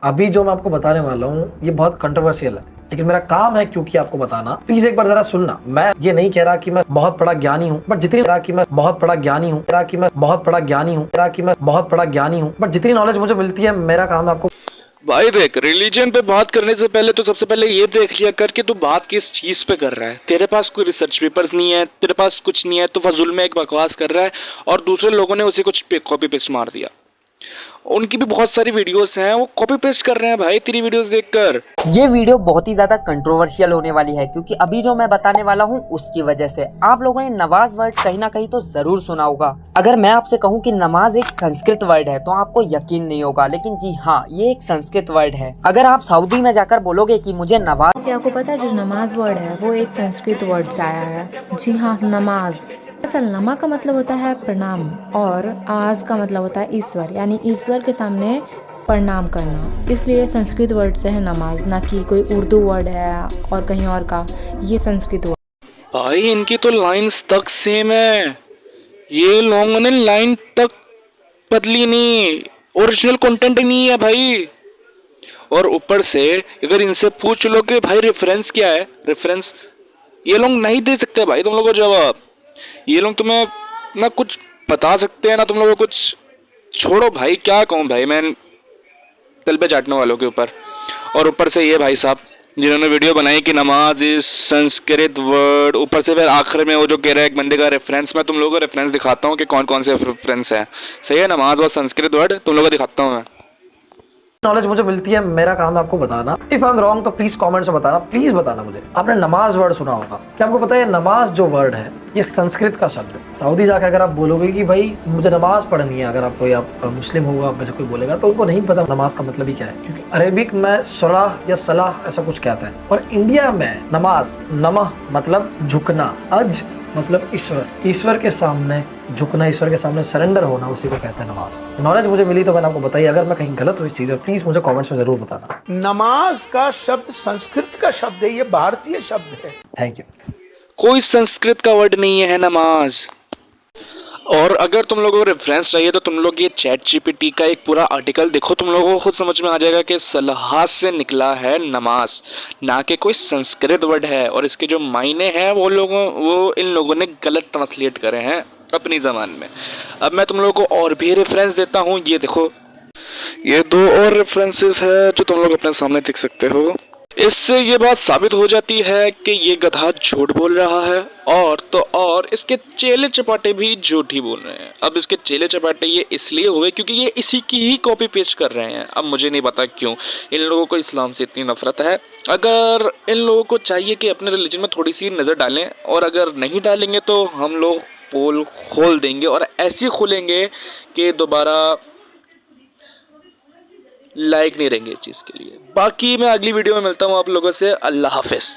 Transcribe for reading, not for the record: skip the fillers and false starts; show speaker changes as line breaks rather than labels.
अभी जो मैं आपको बताने वाला हूँ ये बहुत कंट्रोवर्शियल है, लेकिन मेरा काम है क्योंकि आपको बताना। प्लीज एक बार जरा सुनना। मैं ये नहीं कह रहा कि मैं बहुत बड़ा ज्ञानी हूँ, बट जितनी कि मैं बहुत बड़ा ज्ञानी हूँ कि मैं बहुत बड़ा ज्ञानी हूँ कि मैं बहुत बड़ा ज्ञानी हूँ, बट जितनी नॉलेज मुझे मिलती है मेरा काम है आपको।
भाई देख, रिलीजन पे बात करने से पहले तो सबसे पहले ये देख लिया कर कि तू बात किस चीज पे कर रहा है। तेरे पास कोई रिसर्च पेपर्स नहीं है, तेरे पास कुछ नहीं है, तो फजूल में एक बकवास कर रहा है और दूसरे लोगों ने उसे कुछ कॉपी पेस्ट मार दिया। उनकी भी बहुत सारी वीडियोस हैं, वो कॉपी पेस्ट कर रहे हैं भाई तेरी वीडियोस देखकर।
ये वीडियो बहुत ही ज़्यादा कंट्रोवर्शियल होने वाली है, क्योंकि अभी जो मैं बताने वाला हूँ उसकी वजह से आप लोगों ने नमाज वर्ड कहीं ना कहीं तो ज़रूर सुना होगा। अगर मैं आपसे कहूँ कि नमाज एक संस्कृत वर्ड है तो आपको यकीन नहीं होगा, लेकिन जी हाँ, ये एक संस्कृत वर्ड है। अगर आप सऊदी में जाकर बोलोगे कि मुझे नमाज,
क्या आपको पता है जो नमाज वर्ड है वो एक संस्कृत वर्ड से आया है। जी हाँ, नमाज। असल नमा का मतलब होता है प्रणाम और आज का मतलब होता है ईश्वर, यानी ईश्वर के सामने प्रणाम करना। इसलिए संस्कृत वर्ड से है नमाज, ना कि कोई उर्दू वर्ड है और कहीं और का। ये संस्कृत वर्ड।
भाई इनकी तो लाइंस तक सेम है, ये लोगों ने लाइन तक बदली नहीं, ओरिजिनल कंटेंट नहीं है भाई। और ऊपर से अगर इनसे पूछ लो कि भाई रेफरेंस क्या है, रेफरेंस ये लोग नहीं दे सकते भाई तुम लोगों को जवाब। ये लोग तुम्हें ना कुछ बता सकते हैं ना तुम लोगों को कुछ। छोड़ो भाई, क्या कहूँ भाई मैं दिल पे चाटने वालों के ऊपर। और ऊपर से ये भाई साहब जिन्होंने वीडियो बनाई कि नमाज इज संस्कृत वर्ड, ऊपर से फिर आखिर में वो जो कह रहा है एक बंदे का रेफरेंस, मैं तुम लोगों को रेफरेंस दिखाता हूँ कि कौन कौन से रेफरेंस हैं। सही है, नमाज और संस्कृत वर्ड तुम लोगों को दिखाता हूँ मैं।
नॉलेज मुझे मिलती है मेरा काम है आपको बताना। इफ आई एम रॉन्ग तो प्लीज कमेंट्स में बताना, प्लीज बताना मुझे। आपने नमाज वर्ड सुना होगा, क्या आपको पता है नमाज जो वर्ड है ये संस्कृत का शब्द है। सऊदी जाकर अगर आप बोलोगे कि भाई मुझे नमाज पढ़नी है, अगर आप कोई आप मुस्लिम होगा, आप में से कोई बोलेगा तो उनको नहीं पता नमाज का मतलब ही क्या है, क्योंकि अरेबिक में सलाह या सलाह ऐसा कुछ कहते हैं। और इंडिया में नमाज, नमः मतलब झुकना, अज मतलब ईश्वर, ईश्वर के सामने झुकना, ईश्वर के सामने सरेंडर होना, उसी को कहते हैं नमाज। नॉलेज मुझे मिली तो मैंने आपको बताई। अगर मैं कहीं गलत हुई चीज है प्लीज मुझे कमेंट्स में जरूर बताना।
नमाज का शब्द संस्कृत का शब्द है, ये भारतीय शब्द है।
Thank you.
कोई संस्कृत का वर्ड नहीं है नमाज। और अगर तुम लोगों को रेफरेंस चाहिए तो तुम लोग ये चैट जीपीटी का एक पूरा आर्टिकल देखो, तुम लोगों को खुद समझ में आ जाएगा कि सलाह से निकला है नमाज, ना कि कोई संस्कृत वर्ड है। और इसके जो मायने हैं वो इन लोगों ने गलत ट्रांसलेट करे हैं अपनी ज़बान में। अब मैं तुम लोगों को और भी रेफरेंस देता हूँ, ये देखो, ये दो और रेफरेंसेस है जो तुम लोग अपने सामने देख सकते हो। इससे ये बात साबित हो जाती है कि ये गधा झूठ बोल रहा है, और तो और इसके चेले चपाटे भी झूठ ही बोल रहे हैं। अब इसके चेले चपाटे ये इसलिए हुए क्योंकि ये इसी की ही कॉपी पेस्ट कर रहे हैं। अब मुझे नहीं पता क्यों इन लोगों को इस्लाम से इतनी नफरत है। अगर इन लोगों को चाहिए कि अपने रिलीजन में थोड़ी सी नज़र डालें, और अगर नहीं डालेंगे तो हम लोग पोल खोल देंगे, और ऐसे खोलेंगे कि दोबारा लायक नहीं रहेंगे इस चीज़ के लिए। बाकी मैं अगली वीडियो में मिलता हूँ आप लोगों से। अल्लाह हाफिज़।